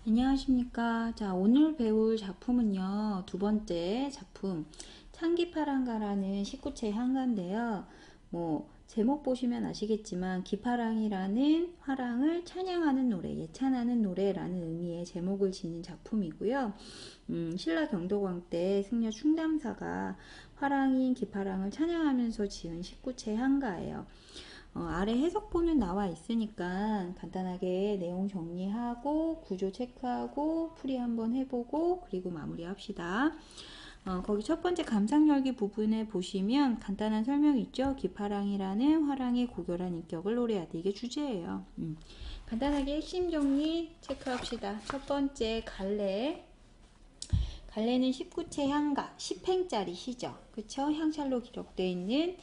안녕하십니까. 자, 오늘 배울 작품은요, 두 번째 작품, 창기파랑가라는 19체 향가인데요. 제목 보시면 아시겠지만, 기파랑이라는 화랑을 찬양하는 노래, 예찬하는 노래라는 의미의 제목을 지닌 작품이고요. 신라 경도광 때 승려 충담사가 화랑인 기파랑을 찬양하면서 지은 19체 향가예요. 아래 해석본은 나와 있으니까 간단하게 내용 정리하고 구조 체크하고 풀이 한번 해보고 그리고 마무리합시다. 거기 첫 번째 감상열기 부분에 보시면 간단한 설명이 있죠. 기파랑이라는 화랑의 고결한 인격을 노래하다. 이게 주제예요. 간단하게 핵심 정리 체크합시다. 첫 번째 갈래. 갈래는 19체 향가, 10행짜리 시죠. 그쵸? 향찰로 기록되어 있는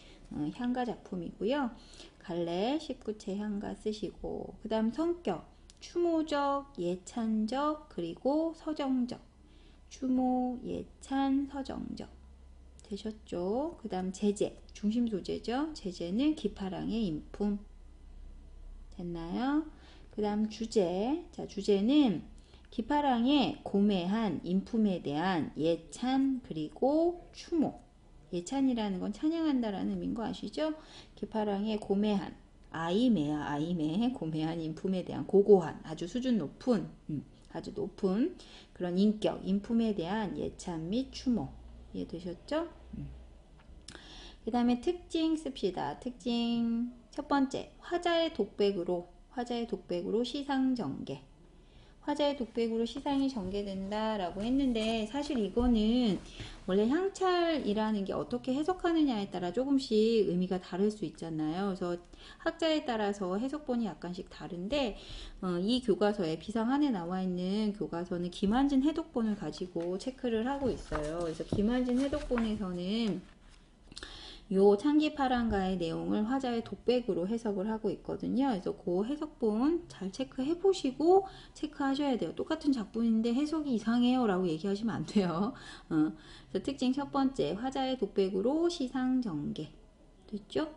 향가 작품이고요. 갈래 19체 향가 쓰시고, 그 다음 성격, 추모적, 예찬적, 그리고 서정적. 추모, 예찬, 서정적. 되셨죠? 그 다음 제재, 중심 소재죠. 제재는 기파랑의 인품. 됐나요? 그 다음 주제. 자, 주제는 기파랑의 고매한 인품에 대한 예찬 그리고 추모. 예찬이라는 건 찬양한다라는 의미인 거 아시죠? 기파랑의 고매한 아이매야 아이매 고매한 인품에 대한 고고한 아주 수준 높은 아주 높은 그런 인격 인품에 대한 예찬 및 추모. 이해되셨죠? 그 다음에 특징 씁시다. 특징 첫 번째 화자의 독백으로 시상 전개. 화자의 독백으로 시상이 전개된다라고 했는데 사실 이거는 원래 향찰이라는 게 어떻게 해석하느냐에 따라 조금씩 의미가 다를 수 있잖아요. 그래서 학자에 따라서 해석본이 약간씩 다른데 이 교과서에 비상 안에 나와 있는 교과서는 김한진 해독본을 가지고 체크를 하고 있어요. 그래서 김한진 해독본에서는 요 창기파랑가의 내용을 화자의 독백으로 해석을 하고 있거든요. 그래서 그 해석본 잘 체크해 보시고 체크하셔야 돼요. 똑같은 작품인데 해석이 이상해요 라고 얘기하시면 안 돼요. 그래서 특징 첫 번째 화자의 독백으로 시상 전개 됐죠?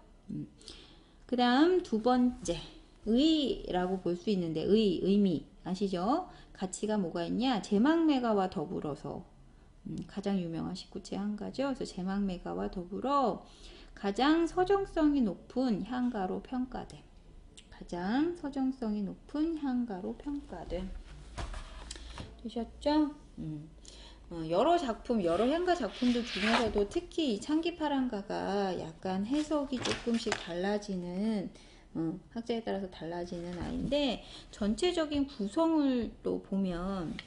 그 다음 두 번째 의라고 볼 수 있는데 의미 아시죠? 가치가 뭐가 있냐? 제망매가와 더불어서 가장 유명한 19체 향가죠. 그래서 제망매가와 더불어 가장 서정성이 높은 향가로 평가됨. 가장 서정성이 높은 향가로 평가됨. 되셨죠? 여러 작품, 여러 향가 작품들 중에서도 특히 이 창기파랑가가 약간 해석이 조금씩 달라지는 학자에 따라서 달라지는 아이인데 전체적인 구성을 또 보면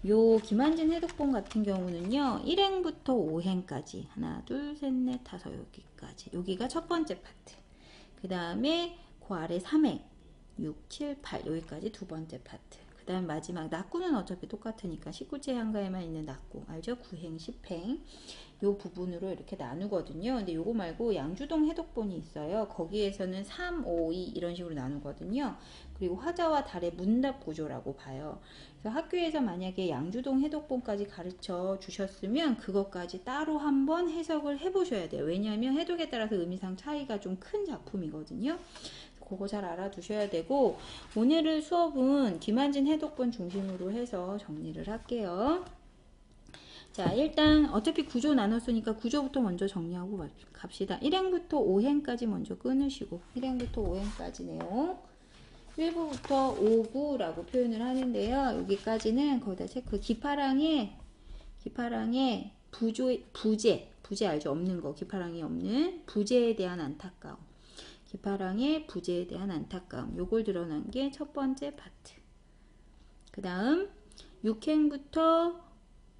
요 김한진 해독본 같은 경우는요 1행부터 5행까지 하나 둘셋넷 다섯 여기까지 여기가 첫 번째 파트 그 다음에 그 아래 3행 6, 7, 8 여기까지 두 번째 파트 그 다음 마지막 낙구는 어차피 똑같으니까 19체 향가에만 있는 낙구 알죠? 9행 10행 요 부분으로 이렇게 나누거든요. 근데 요거 말고 양주동 해독본이 있어요. 거기에서는 3, 5, 2 이런 식으로 나누거든요. 그리고 화자와 달의 문답 구조라고 봐요. 그래서 학교에서 만약에 양주동 해독본까지 가르쳐 주셨으면 그것까지 따로 한번 해석을 해보셔야 돼요. 왜냐하면 해독에 따라서 의미상 차이가 좀 큰 작품이거든요. 그거 잘 알아두셔야 되고 오늘의 수업은 김한진 해독본 중심으로 해서 정리를 할게요. 자, 일단 어차피 구조 나눴으니까 구조부터 먼저 정리하고 갑시다. 1행부터 5행까지 먼저 끊으시고 1행부터 5행까지 내용 1부부터 5부라고 표현을 하는데요. 여기까지는 거기다 체크. 기파랑의 부재 알죠? 없는 거. 기파랑이 없는 부재에 대한 안타까움. 기파랑의 부재에 대한 안타까움. 요걸 드러난 게 첫 번째 파트. 그 다음 6행부터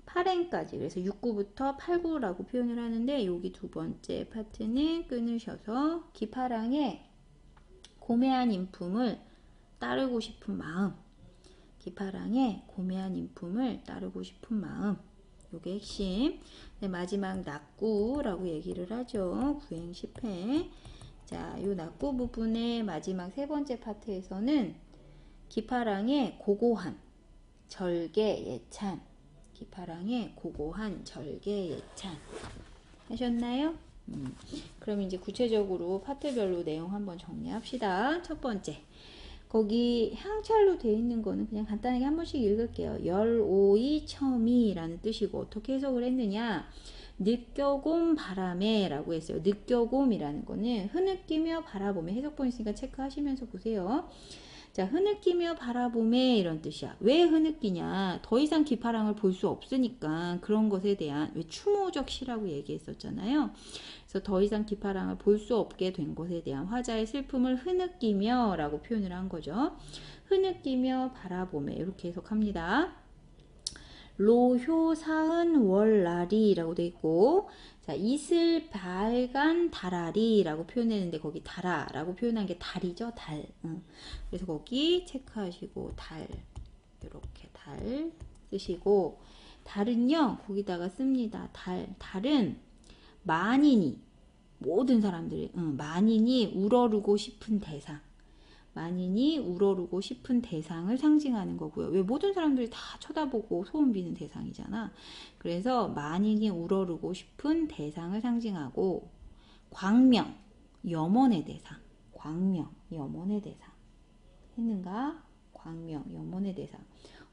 8행까지 그래서 6구부터 8구라고 표현을 하는데 여기 두 번째 파트는 끊으셔서 기파랑의 고매한 인품을 따르고 싶은 마음 기파랑의 고매한 인품을 따르고 싶은 마음 요게 핵심 마지막 낙구라고 얘기를 하죠. 9행 10행 자, 요 낙구 부분의 마지막 세 번째 파트에서는 기파랑의 고고한 절개 예찬 기파랑의 고고한 절개 예찬 하셨나요? 그럼 이제 구체적으로 파트별로 내용 한번 정리합시다. 첫 번째 거기 향찰로 되어 있는 거는 그냥 간단하게 한 번씩 읽을게요. 열오이 첨이라는 뜻이고 어떻게 해석을 했느냐? 느껴곰 바람에 라고 했어요. 느껴곰이라는 거는 흐느끼며 바라보며 해석본 있으니까 체크하시면서 보세요. 자, 흐느끼며 바라봄에 이런 뜻이야. 왜 흐느끼냐? 더 이상 기파랑을 볼 수 없으니까 그런 것에 대한 왜 추모적 시라고 얘기했었잖아요. 그래서 더 이상 기파랑을 볼 수 없게 된 것에 대한 화자의 슬픔을 흐느끼며 라고 표현을 한 거죠. 흐느끼며 바라봄에 이렇게 해석합니다. 로효사은 월라리 라고 되어 있고, 자, 이슬 발간 달아리 라고 표현했는데 거기 달아 라고 표현한 게 달이죠. 달. 그래서 거기 체크하시고 달 이렇게 달 쓰시고, 달은요 거기다가 씁니다. 달은 만인이 모든 사람들이 만인이 우러르고 싶은 대상, 만인이 우러르고 싶은 대상을 상징하는 거고요. 왜 모든 사람들이 다 쳐다보고 소원 비는 대상이잖아. 그래서 만인이 우러르고 싶은 대상을 상징하고, 광명, 염원의 대상, 광명, 염원의 대상 했는가? 광명, 염원의 대상.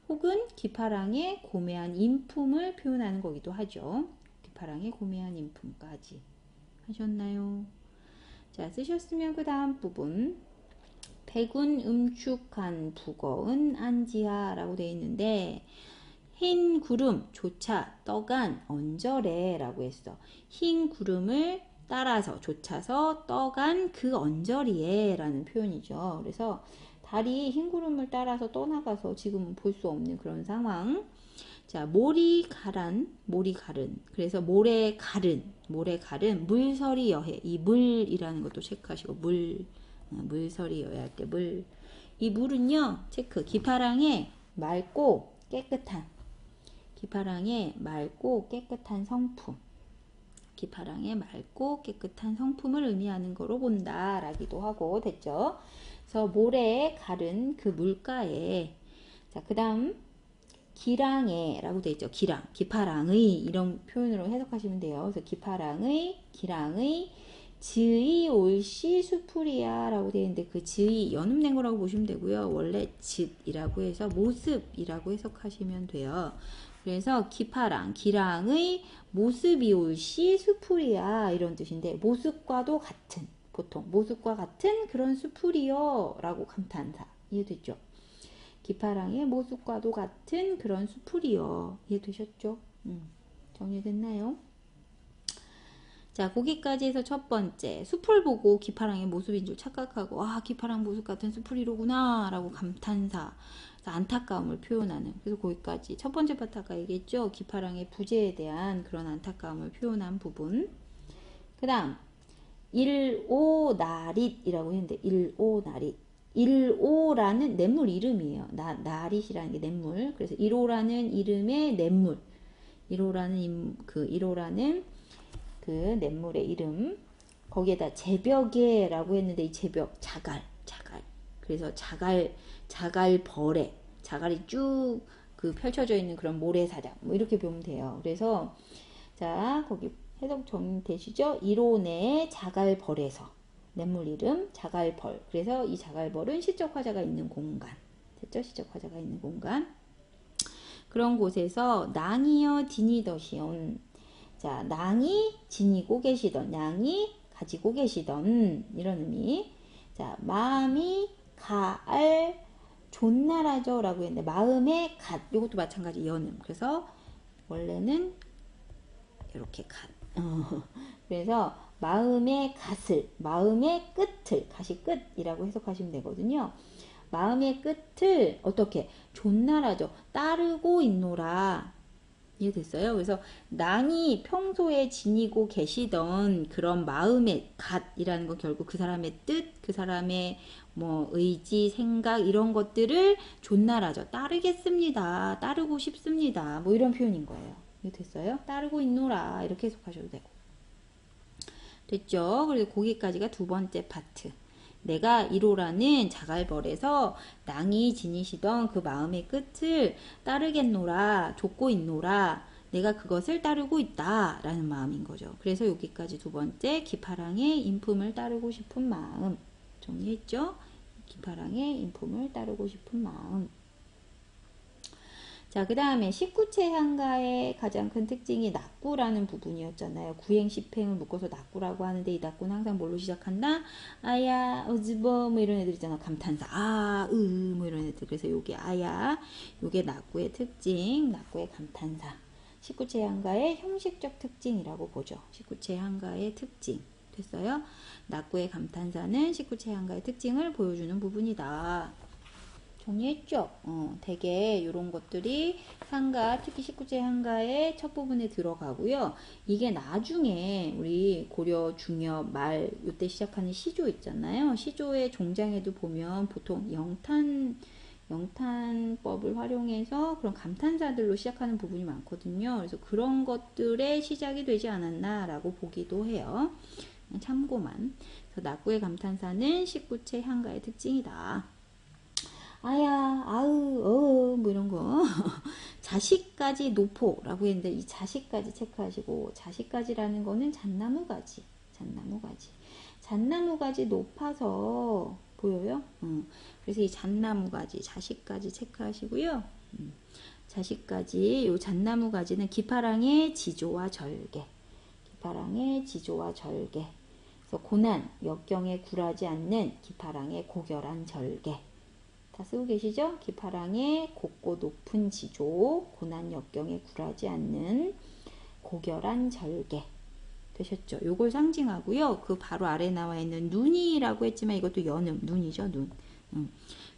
혹은 기파랑의 고매한 인품을 표현하는 거기도 하죠. 기파랑의 고매한 인품까지 하셨나요? 자, 쓰셨으면 그 다음 부분 백운 음축한 북어은 안지하 라고 되어 있는데, 흰 구름 조차 떠간 언저래 라고 했어. 흰 구름을 따라서 좇아서 떠간 그 언저리에 라는 표현이죠. 그래서 달이 흰 구름을 따라서 떠나가서 지금은 볼 수 없는 그런 상황. 자, 모리가른. 그래서 모래가른, 물서리 여해. 이 물이라는 것도 체크하시고, 물서리 여해 할 때 물. 이 물은요, 체크. 기파랑의 맑고 깨끗한, 성품. 기파랑의 맑고 깨끗한 성품을 의미하는 거로 본다 라기도 하고 됐죠. 그래서 모래에 가른 그 물가에, 자, 그 다음 기랑에 라고 되어 있죠. 기파랑의 이런 표현으로 해석하시면 돼요. 그래서 기랑의 즈이 올시 수풀이야 라고 되어 있는데, 그 즈이 연음된 거라고 보시면 되고요. 원래 즈이라고 해서 모습이라고 해석하시면 돼요. 그래서 기랑의 모습이 올시 수풀이야 이런 뜻인데, 모습과도 같은, 보통 모습과 같은 그런 수풀이요 라고 감탄사. 이해됐죠? 기파랑의 모습과도 같은 그런 수풀이요. 이해되셨죠? 정리됐나요? 자, 거기까지 해서 첫 번째, 숲을 보고 기파랑의 모습인 줄 착각하고, 아, 기파랑 모습 같은 숲이로구나 라고 감탄사, 안타까움을 표현하는. 그래서 거기까지 첫 번째 파트 아까 얘기했죠. 기파랑의 부재에 대한 그런 안타까움을 표현한 부분. 그 다음 일오나릿이라고 했는데, 일오라는 냇물 이름이에요. 나릿이라는 게 냇물. 그래서 일오라는 이름의 냇물, 일오라는 그 냇물의 이름. 거기에다 제벽에라고 했는데, 이 제벽 자갈. 그래서 자갈벌에, 자갈이 쭉 그 펼쳐져 있는 그런 모래사장, 뭐 이렇게 보면 돼요. 그래서 자, 거기 해석 정되시죠? 이론의 자갈벌에서, 냇물 이름 자갈벌. 그래서 이 자갈벌은 시적 화자가 있는 공간, 됐죠? 시적 화자가 있는 공간. 그런 곳에서 낭이여 디니더시온. 자, 낭이 지니고 계시던, 낭이 가지고 계시던 이런 의미. 자, 마음이 가알 존나라죠 라고 했는데, 마음의 갓, 이것도 마찬가지 연음. 그래서 원래는 이렇게 갓. 그래서 마음의 갓을, 마음의 끝을, 갓이 끝이라고 해석하시면 되거든요. 마음의 끝을 어떻게? 존나라죠. 따르고 있노라. 이해됐어요? 그래서 낭이 평소에 지니고 계시던 그런 마음의 갓이라는 건 결국 그 사람의 뜻, 그 사람의 뭐 의지, 생각 이런 것들을 존나라죠. 따르겠습니다. 따르고 싶습니다. 뭐 이런 표현인 거예요. 이해됐어요? 따르고 있노라 이렇게 해석하셔도 되고. 됐죠? 그래서 거기까지가 두 번째 파트. 내가 1호라는 자갈벌에서 낭이 지니시던 그 마음의 끝을 따르겠노라, 좇고 있노라, 내가 그것을 따르고 있다 라는 마음인 거죠. 그래서 여기까지 두 번째, 기파랑의 인품을 따르고 싶은 마음 정리했죠? 기파랑의 인품을 따르고 싶은 마음. 자, 그 다음에 식구체 향가의 가장 큰 특징이 낙구라는 부분이었잖아요. 구행, 십행을 묶어서 낙구라고 하는데 이 낙구는 항상 뭘로 시작한다? 아야, 어즈버 뭐 이런 애들 있잖아. 감탄사, 아, 뭐 이런 애들. 그래서 요게 아야, 요게 낙구의 특징, 낙구의 감탄사. 식구체 향가의 형식적 특징이라고 보죠. 식구체 향가의 특징. 됐어요? 낙구의 감탄사는 식구체 향가의 특징을 보여주는 부분이다. 정리했죠? 되게 이런 것들이 향가, 특히 식구제 향가의 첫 부분에 들어가고요. 이게 나중에 우리 고려, 중엽, 말 이때 시작하는 시조 있잖아요. 시조의 종장에도 보면 보통 영탄법을 활용해서 그런 감탄사들로 시작하는 부분이 많거든요. 그래서 그런 것들의 시작이 되지 않았나라고 보기도 해요. 참고만. 그래서 낙구의 감탄사는 식구체 향가의 특징이다. 아야, 아으, 뭐 이런 거. 자식까지 노포라고 했는데 이 자식까지 체크하시고, 자식까지라는 거는 잣나무가지. 잣나무가지 높아서 보여요? 그래서 이 잣나무가지, 자식까지 체크하시고요. 자식까지, 요 잣나무가지는 기파랑의 지조와 절개. 그래서 고난, 역경에 굴하지 않는 기파랑의 고결한 절개. 다 쓰고 계시죠? 기파랑의 곱고 높은 지조, 고난 역경에 굴하지 않는 고결한 절개. 되셨죠? 요걸 상징하고요. 그 바로 아래 나와 있는 눈이라고 했지만 이것도 연음, 눈이죠, 눈.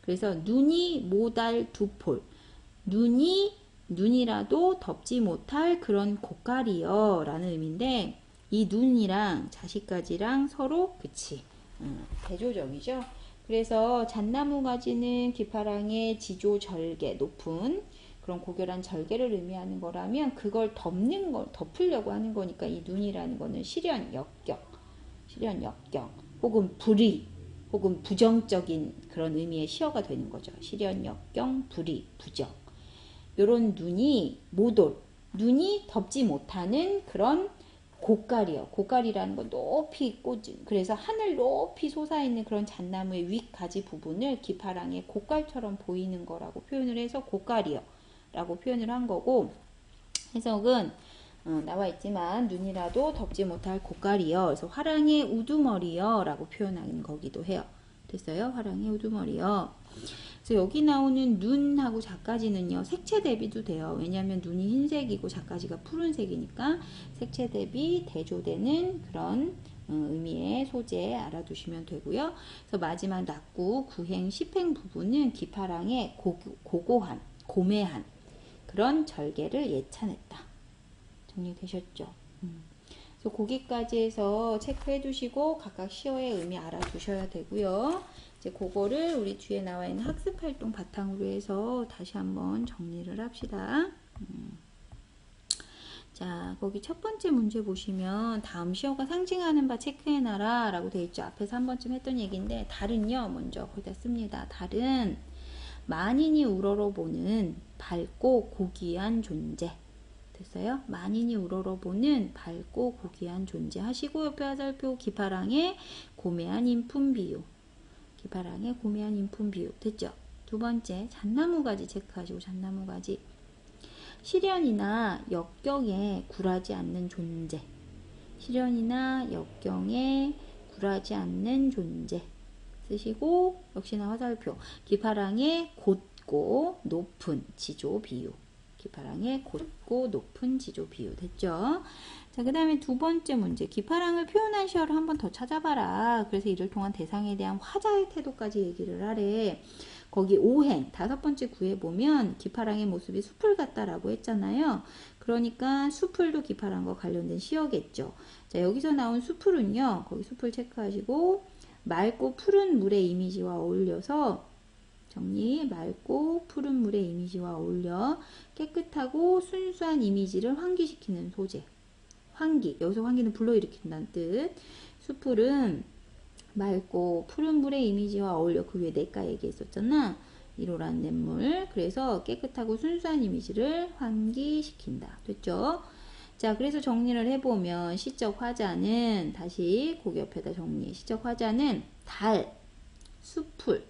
그래서 눈이 모달 두 폴. 눈이라도 덮지 못할 그런 고깔이여 라는 의미인데 이 눈이랑 자식까지랑 서로 그치. 대조적이죠? 그래서 잣나무가지는 기파랑의 지조 절개, 높은 그런 고결한 절개를 의미하는 거라면 그걸 덮으려고 하는 거니까 이 눈이라는 거는 시련, 역경, 혹은 불의, 혹은 부정적인 그런 의미의 시어가 되는 거죠. 시련, 역경, 불의, 부정. 요런 눈이 눈이 덮지 못하는 그런 고깔이요. 고깔이라는 건 높이 꽂은, 그래서 하늘 높이 솟아있는 그런 잣나무의 윗가지 부분을 기파랑의 고깔처럼 보이는 거라고 표현을 해서 고깔이요 라고 표현을 한 거고, 해석은 나와 있지만 눈이라도 덮지 못할 고깔이요. 그래서 화랑의 우두머리요 라고 표현하는 거기도 해요. 됐어요? 화랑의 우두머리요. 그래서 여기 나오는 눈하고 자까지는요, 색채 대비도 돼요. 왜냐하면 눈이 흰색이고 자까지가 푸른색이니까 색채 대비 대조되는 그런 의미의 소재 알아두시면 되고요. 그래서 마지막 낙구, 구행, 십행 부분은 기파랑의 고매한 그런 절개를 예찬했다. 정리되셨죠? 그래서 거기까지 해서 체크해 두시고 각각 시어의 의미 알아두셔야 되고요. 이제 그거를 우리 뒤에 나와 있는 학습 활동 바탕으로 해서 다시 한번 정리를 합시다. 자, 거기 첫 번째 문제 보시면 다음 시어가 상징하는 바 체크해놔라 라고 되어 있죠. 앞에서 한 번쯤 했던 얘기인데 달은요, 먼저 거기다 씁니다. 달은 만인이 우러러보는 밝고 고귀한 존재. 됐어요? 만인이 우러러보는 밝고 고귀한 존재 하시고, 옆에 화살표 기파랑의 고매한 인품 비유. 됐죠? 두 번째, 잣나무가지 체크하시고, 잣나무가지. 시련이나 역경에 굴하지 않는 존재. 쓰시고, 역시나 화살표. 기파랑의 곧고 높은 지조 비유. 됐죠? 자, 그 다음에 두 번째 문제. 기파랑을 표현한 시어를 한 번 더 찾아봐라. 그래서 이를 통한 대상에 대한 화자의 태도까지 얘기를 하래. 거기 오행, 다섯 번째 구에 보면 기파랑의 모습이 숲을 같다라고 했잖아요. 그러니까 숲을도 기파랑과 관련된 시어겠죠. 자, 여기서 나온 숲을은요, 거기 숲을 체크하시고, 맑고 푸른 물의 이미지와 어울려서 맑고 푸른 물의 이미지와 어울려 깨끗하고 순수한 이미지를 환기시키는 소재. 여기서 환기는 불러일으킨다는 뜻. 숲풀은 맑고 푸른 물의 이미지와 어울려. 그 위에 내가 얘기했었잖아. 1호란 냇물. 그래서 깨끗하고 순수한 이미지를 환기시킨다. 됐죠? 자, 그래서 정리를 해보면 시적 화자는, 다시 고기 옆에다 정리. 시적 화자는 달, 숲풀,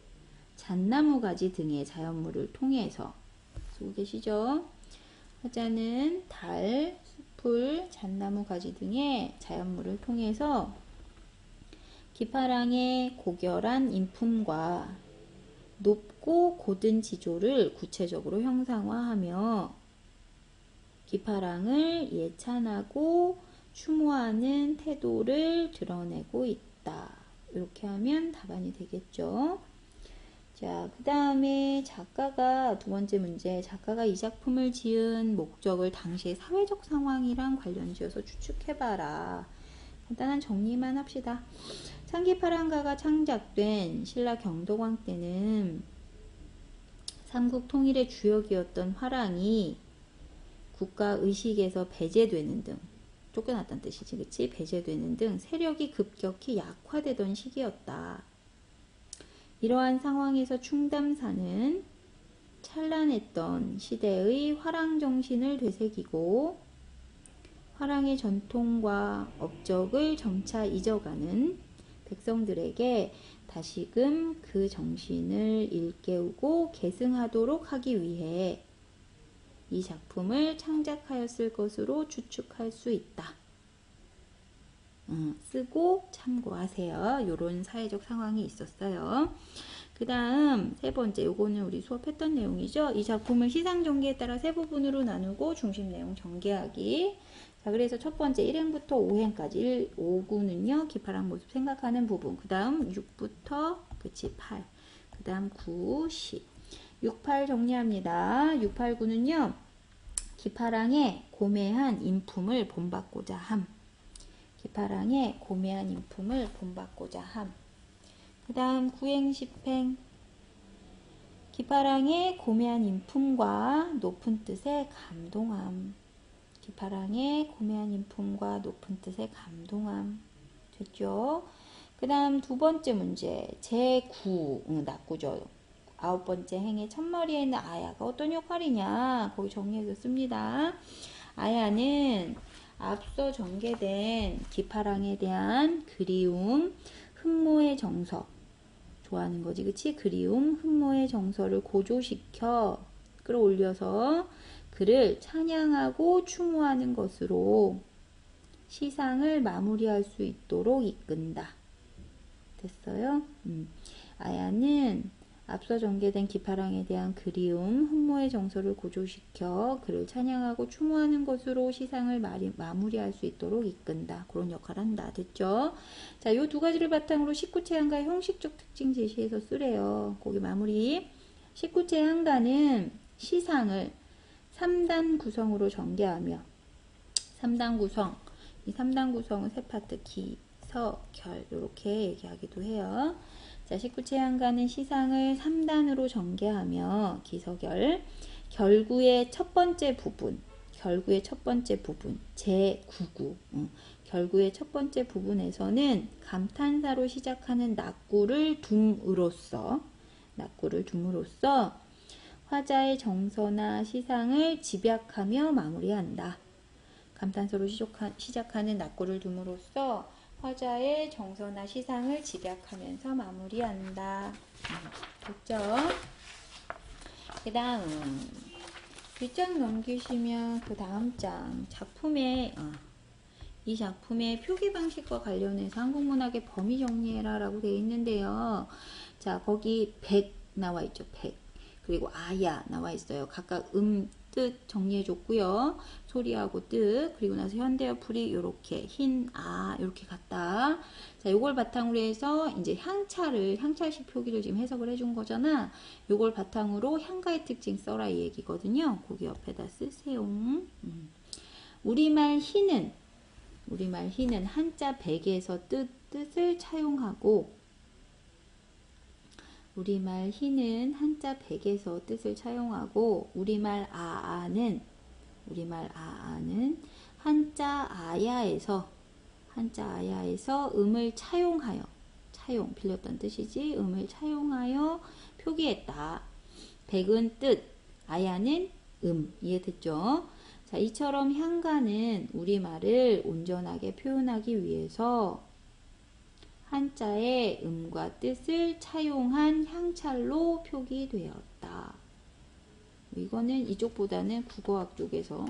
잣나무 가지 등의 자연물을 통해서 쓰고 계시죠? 화자는 달, 숲을, 잣나무 가지 등의 자연물을 통해서 기파랑의 고결한 인품과 높고 고든 지조를 구체적으로 형상화하며 기파랑을 예찬하고 추모하는 태도를 드러내고 있다. 이렇게 하면 답안이 되겠죠. 자, 그 다음에 작가가 두 번째 문제, 작가가 이 작품을 지은 목적을 당시의 사회적 상황이랑 관련지어서 추측해봐라. 간단한 정리만 합시다. 상기파랑가가 창작된 신라 경도광 때는 삼국 통일의 주역이었던 화랑이 국가 의식에서 배제되는 등, 쫓겨났다는 뜻이지, 그치? 배제되는 등 세력이 급격히 약화되던 시기였다. 이러한 상황에서 충담사는 찬란했던 시대의 화랑 정신을 되새기고 화랑의 전통과 업적을 점차 잊어가는 백성들에게 다시금 그 정신을 일깨우고 계승하도록 하기 위해 이 작품을 창작하였을 것으로 추측할 수 있다. 쓰고 참고하세요. 요런 사회적 상황이 있었어요. 그 다음 세 번째, 요거는 우리 수업했던 내용이죠. 이 작품을 시상 전개에 따라 세 부분으로 나누고 중심 내용 전개하기. 자, 그래서 첫 번째 1행부터 5행까지 5구는요 기파랑 모습 생각하는 부분. 그 다음 6부터 그치 8. 그 다음 9, 10. 6, 8 정리합니다. 6, 8, 9는요 기파랑의 고매한 인품을 본받고자 함. 기파랑의 고매한 인품을 본받고자 함. 그 다음 9행 10행 기파랑의 고매한 인품과 높은 뜻에 감동함. 기파랑의 고매한 인품과 높은 뜻에 감동함. 됐죠? 그 다음 두 번째 문제 제9 낙구죠. 아홉 번째 행의 첫머리에 있는 아야가 어떤 역할이냐 거기 정리해서 씁니다. 아야는 앞서 전개된 기파랑에 대한 그리움, 흠모의 정서, 좋아하는 거지, 그치? 그리움, 흠모의 정서를 고조시켜 끌어올려서 그를 찬양하고 추모하는 것으로 시상을 마무리할 수 있도록 이끈다. 됐어요? 아야는 앞서 전개된 기파랑에 대한 그리움, 흠모의 정서를 고조시켜 그를 찬양하고 추모하는 것으로 시상을 마무리할 수 있도록 이끈다. 그런 역할을 한다. 됐죠? 자, 요 두 가지를 바탕으로 19체 한가의 형식적 특징 제시해서 쓰래요. 거기 마무리. 19체 한가는 시상을 3단 구성으로 전개하며 3단 구성, 이 3단 구성은 세 파트 기, 서, 결 이렇게 얘기하기도 해요. 자, 19체 한가는 시상을 3단으로 전개하며 기서결, 결구의 첫 번째 부분, 제9구, 결구의 첫 번째 부분에서는 감탄사로 시작하는 낙구를 둠으로써 화자의 정서나 시상을 집약하며 마무리한다. 감탄사로 시작하는 낙구를 둠으로써 화자의 정서나 시상을 집약하면서 마무리한다. 됐죠? 그 다음 뒷장 넘기시면 그 다음 장 이 작품의 표기 방식과 관련해서 한국문학의 범위 정리해라 라고 되어 있는데요. 자, 거기 백 나와 있죠. 백. 그리고 아야 나와 있어요. 각각 뜻 정리해 줬고요. 소리하고 뜻, 그리고 나서 현대어 풀이 요렇게 흰, 요렇게 갔다. 자, 요걸 바탕으로 해서 이제 향찰식 표기를 지금 해석을 해준 거잖아. 요걸 바탕으로 향가의 특징 써라 이 얘기거든요. 거기 옆에다 쓰세요. 우리말 희는 한자 백에서 뜻을 차용하고 우리말 희는 한자 백에서 뜻을 차용하고 우리말 아아는 한자 아야에서 음을 빌렸던 뜻이지 음을 차용하여 표기했다. 백은 뜻, 아야는 이해됐죠? 자, 이처럼 향가는 우리말을 온전하게 표현하기 위해서 한자의 음과 뜻을 차용한 향찰로 표기되었다. 이거는 이쪽보다는 국어학 쪽에서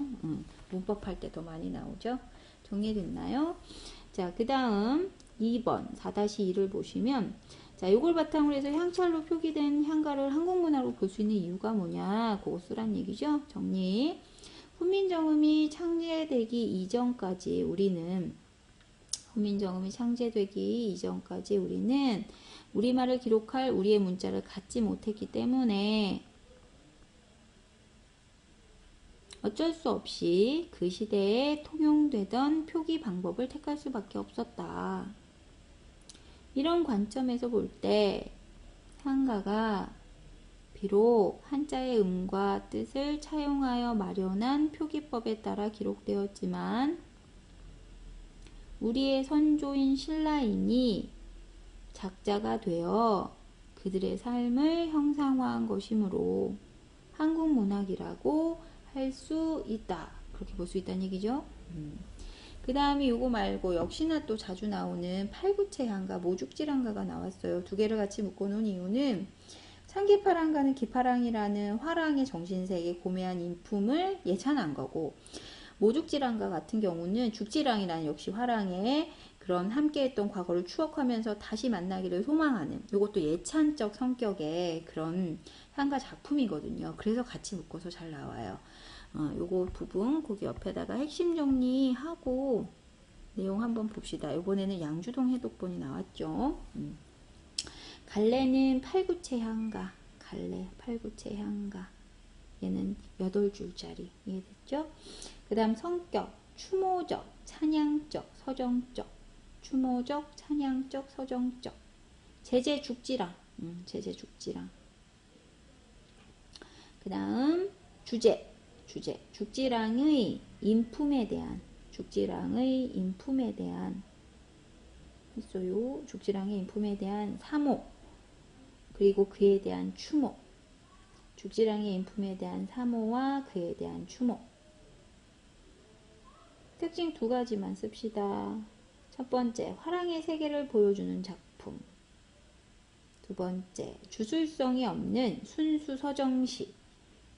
문법할 때 더 많이 나오죠. 정리됐나요? 자, 그 다음 2번 4-2를 보시면, 자, 요걸 바탕으로 해서 향찰로 표기된 향가를 한국문화로 볼 수 있는 이유가 뭐냐, 그거 쓰란 얘기죠. 정리. 훈민정음이 창제되기 이전까지 우리는 우리말을 기록할 우리의 문자를 갖지 못했기 때문에 어쩔 수 없이 그 시대에 통용되던 표기 방법을 택할 수밖에 없었다. 이런 관점에서 볼 때 향가가 비록 한자의 음과 뜻을 차용하여 마련한 표기법에 따라 기록되었지만 우리의 선조인 신라인이 작자가 되어 그들의 삶을 형상화한 것이므로 한국 문학이라고 할 수 있다. 그렇게 볼 수 있다는 얘기죠. 그 다음에 요거 말고 역시나 또 자주 나오는 팔구체향가, 모죽질향가가 나왔어요. 두 개를 같이 묶어놓은 이유는 상기파랑가는 기파랑이라는 화랑의 정신세계 고매한 인품을 예찬한 거고, 모죽질향가 같은 경우는 죽지랑이라는 역시 화랑의 그런 함께했던 과거를 추억하면서 다시 만나기를 소망하는, 이것도 예찬적 성격의 그런 향가 작품이거든요. 그래서 같이 묶어서 잘 나와요. 요거 부분 거기 옆에다가 핵심 정리하고 내용 한번 봅시다. 이번에는 양주동 해독본이 나왔죠. 갈래는 팔구체 향가, 갈래 팔구체 향가. 얘는 8줄짜리. 이해됐죠? 그 다음 성격, 추모적, 찬양적, 서정적. 추모적, 찬양적, 서정적. 제재 죽지랑, 제재 죽지랑. 그 다음 주제, 죽지랑의 인품에 대한, 있어요. 죽지랑의 인품에 대한 사모, 그리고 그에 대한 추모. 죽지랑의 인품에 대한 사모와 그에 대한 추모. 특징 2가지만 씁시다. 첫 번째, 화랑의 세계를 보여주는 작품. 두 번째, 주술성이 없는 순수 서정시.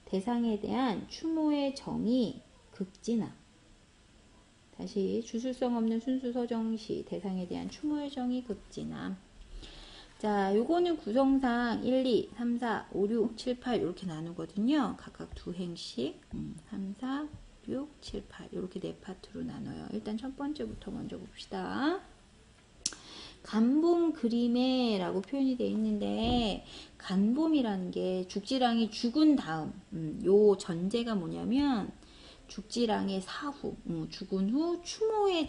대상에 대한 추모의 정이 극진함. 다시, 주술성 없는 순수 서정시. 대상에 대한 추모의 정이 극진함. 자, 요거는 구성상 1, 2, 3, 4, 5, 6, 7, 8 이렇게 나누거든요. 각각 2행씩 3, 4, 6, 7, 8 이렇게 4파트로 나눠요. 일단 첫 번째부터 먼저 봅시다. 간봄 그림에 라고 표현이 되어 있는데, 간봄이라는 게 죽지랑이 죽은 다음, 요 전제가 뭐냐면 죽지랑의 사후, 죽은 후 추모의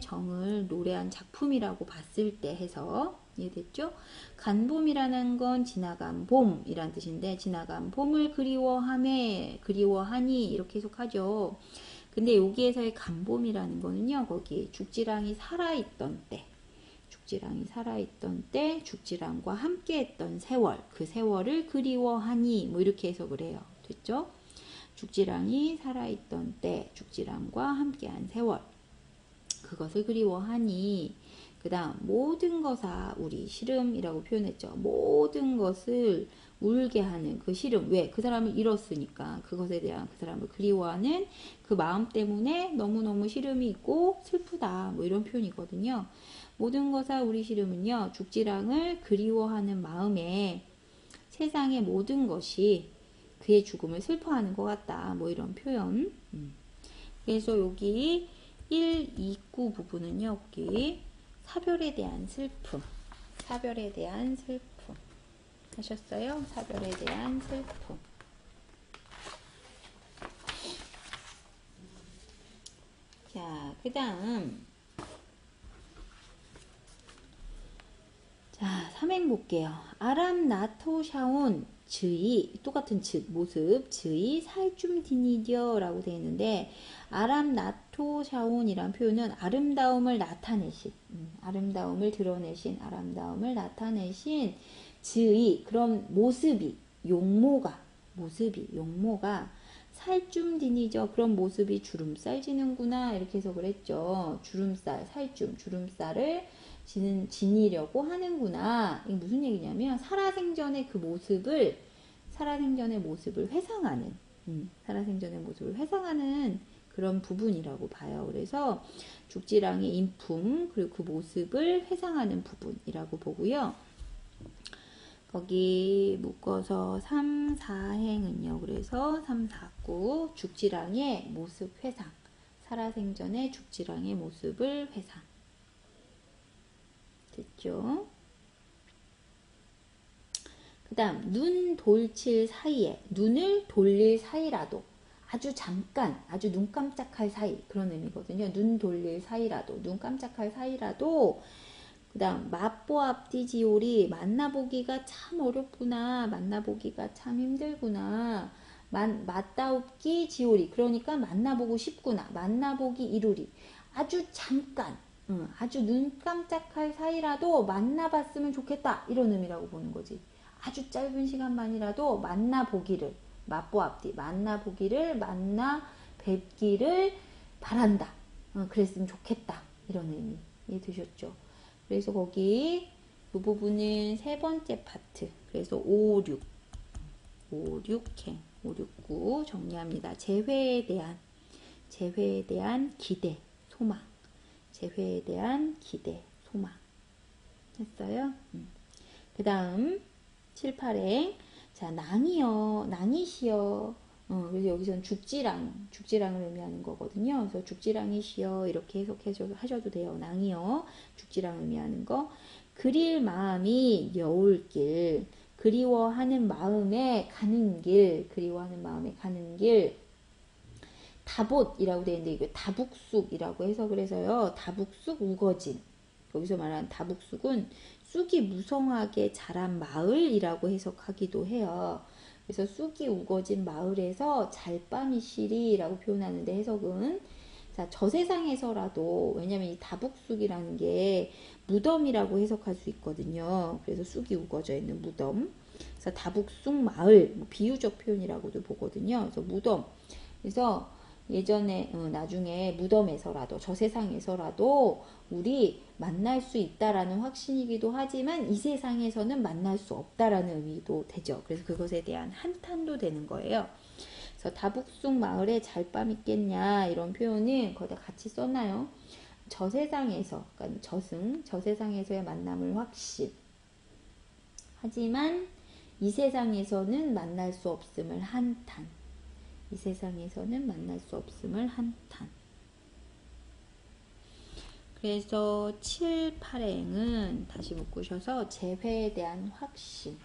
정을 노래한 작품이라고 봤을 때 해서 이해됐죠? 간봄이라는 건 지나간 봄이란 뜻인데, 지나간 봄을 그리워하니 이렇게 해석하죠. 근데 여기에서의 간봄이라는 거는요, 거기 죽지랑이 살아있던 때, 죽지랑과 함께했던 세월, 그 세월을 그리워하니 뭐 이렇게 해석을 해요. 됐죠? 죽지랑이 살아있던 때, 죽지랑과 함께한 세월, 그것을 그리워하니. 그 다음 모든 것아 우리 시름이라고 표현했죠. 모든 것을 울게 하는 그 시름. 왜? 그 사람을 잃었으니까 그것에 대한 그 사람을 그리워하는 그 마음 때문에 너무너무 시름이 있고 슬프다. 뭐 이런 표현이거든요. 모든 것아 우리 시름은요, 죽지랑을 그리워하는 마음에 세상의 모든 것이 그의 죽음을 슬퍼하는 것 같다. 뭐 이런 표현. 그래서 여기 1, 2, 9 부분은요, 여기 사별에 대한 슬픔 하셨어요? 사별에 대한 슬픔. 자, 그 다음 자, 3행 볼게요. 아람 나토 샤온 즈이, 똑같은 즉 모습, 즈이 살쫌 디니디어 라고 되어 있는데, 아람 나토 샤온이란 표현은 아름다움을 나타내신, 아름다움을 드러내신, 아름다움을 나타내신 즈이, 그런 모습이, 용모가 살쭌디니죠. 그런 모습이 주름살 지는구나 이렇게 해석을 했죠. 주름살, 주름살을 지니려고 하는구나. 이게 무슨 얘기냐면 살아생전의 그 모습을 살아생전의 모습을 회상하는 살아생전의 모습을 회상하는 그런 부분이라고 봐요. 그래서 죽지랑의 인품 그리고 그 모습을 회상하는 부분이라고 보고요. 거기 묶어서 3, 4행은요. 그래서 3, 4, 9 죽지랑의 모습 회상 살아생전의 죽지랑의 모습을 회상 됐죠? 그 다음 눈 돌칠 사이에 눈을 돌릴 사이라도 아주 잠깐 아주 눈 깜짝할 사이 그런 의미거든요. 눈 돌릴 사이라도 눈 깜짝할 사이라도 그 다음 맛보 앞뒤지올이 만나보기가 참 어렵구나 만나보기가 참 힘들구나 맞다웃기 지올이 그러니까 만나보고 싶구나 만나보기 이루리 아주 잠깐 아주 눈 깜짝할 사이라도 만나봤으면 좋겠다 이런 의미라고 보는 거지. 아주 짧은 시간만이라도 만나보기를 맛보 앞뒤 만나보기를 만나 뵙기를 바란다. 그랬으면 좋겠다 이런 의미 이해되셨죠? 그래서 거기 이 부분은 세 번째 파트 그래서 5, 6 5, 6, 9 정리합니다. 재회에 대한 기대, 소망 재회에 대한 기대, 소망 했어요. 그 다음 7, 8행 자 낭이시여 그래서 여기서는 죽지랑을 의미하는 거거든요. 그래서 죽지랑이시여 이렇게 해석하셔도 돼요. 낭이여 죽지랑 의미하는 거 그릴 마음이 여울길 그리워하는 마음에 가는 길 다봇이라고 되어 있는데 이거 다북쑥이라고 해석을 해서요. 다북쑥 우거진 여기서 말하는 다북쑥은 쑥이 무성하게 자란 마을이라고 해석하기도 해요. 그래서 쑥이 우거진 마을에서 잘밤이시리라고 표현하는데 해석은 자, 저 세상에서라도 왜냐면 이 다북쑥이라는 게 무덤이라고 해석할 수 있거든요. 그래서 쑥이 우거져 있는 무덤. 그래서 다북쑥 마을 비유적 표현이라고도 보거든요. 그래서 무덤. 그래서 예전에 나중에 무덤에서라도 저 세상에서라도 우리 만날 수 있다라는 확신이기도 하지만 이 세상에서는 만날 수 없다라는 의미도 되죠. 그래서 그것에 대한 한탄도 되는 거예요. 그래서 다북쑥 마을에 잘밤 있겠냐 이런 표현은 거기다 같이 써놔요. 저 세상에서 그러니까 저 세상에서의 만남을 확신 하지만 이 세상에서는 만날 수 없음을 한탄 이 세상에서는 만날 수 없음을 한탄 그래서 7, 8행은 다시 묶으셔서 재회에 대한 확신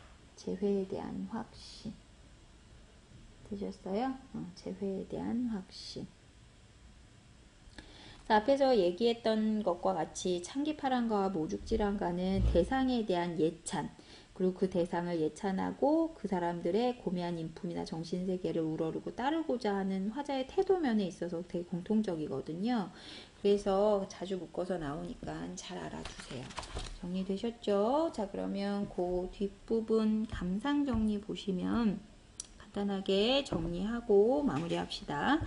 되셨어요? 재회에 대한 확신 앞에서 얘기했던 것과 같이 창기파랑가와 모죽지랑가는 대상에 대한 예찬 그리고 그 대상을 예찬하고 그 사람들의 고매한 인품이나 정신세계를 우러르고 따르고자 하는 화자의 태도면에 있어서 되게 공통적이거든요. 그래서 자주 묶어서 나오니까 잘 알아두세요. 정리되셨죠? 자 그러면 그 뒷부분 감상 정리 보시면 간단하게 정리하고 마무리합시다.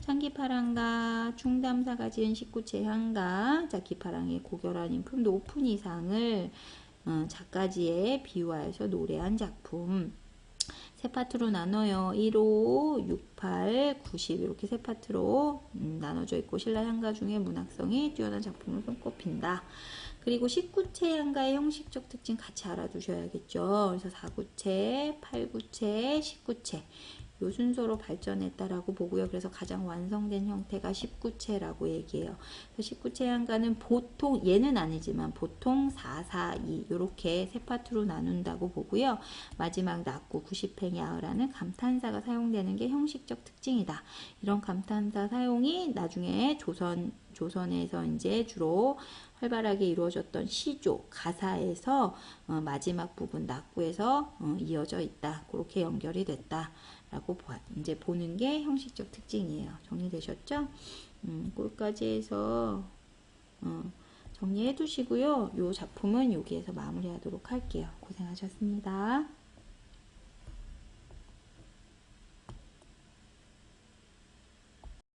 창기파랑가 충담사가 지은 식구체향가 자 기파랑의 고결한 인품 높은 이상을 작가지에 비유하여서 노래한 작품 세 파트로 나눠요. 1호, 68, 90 이렇게 세 파트로 나눠져 있고 신라향가 중에 문학성이 뛰어난 작품으로 손꼽힌다. 그리고 19체 향가의 형식적 특징 같이 알아두셔야겠죠. 그래서 4구체, 8구체, 19체 요 순서로 발전했다라고 보고요. 그래서 가장 완성된 형태가 19체라고 얘기해요. 19체 향가는 보통 얘는 아니지만 보통 4, 4, 2 이렇게 세 파트로 나눈다고 보고요. 마지막 낙구 90행의 아으라는 감탄사가 사용되는 게 형식적 특징이다. 이런 감탄사 사용이 나중에 조선에서 이제 주로 활발하게 이루어졌던 시조, 가사에서 마지막 부분 낙구에서 이어져 있다. 그렇게 연결이 됐다. 라고 이제 보는 게 형식적 특징이에요. 정리되셨죠? 꼴까지 해서 정리해 두시고요. 이 작품은 여기에서 마무리하도록 할게요. 고생하셨습니다.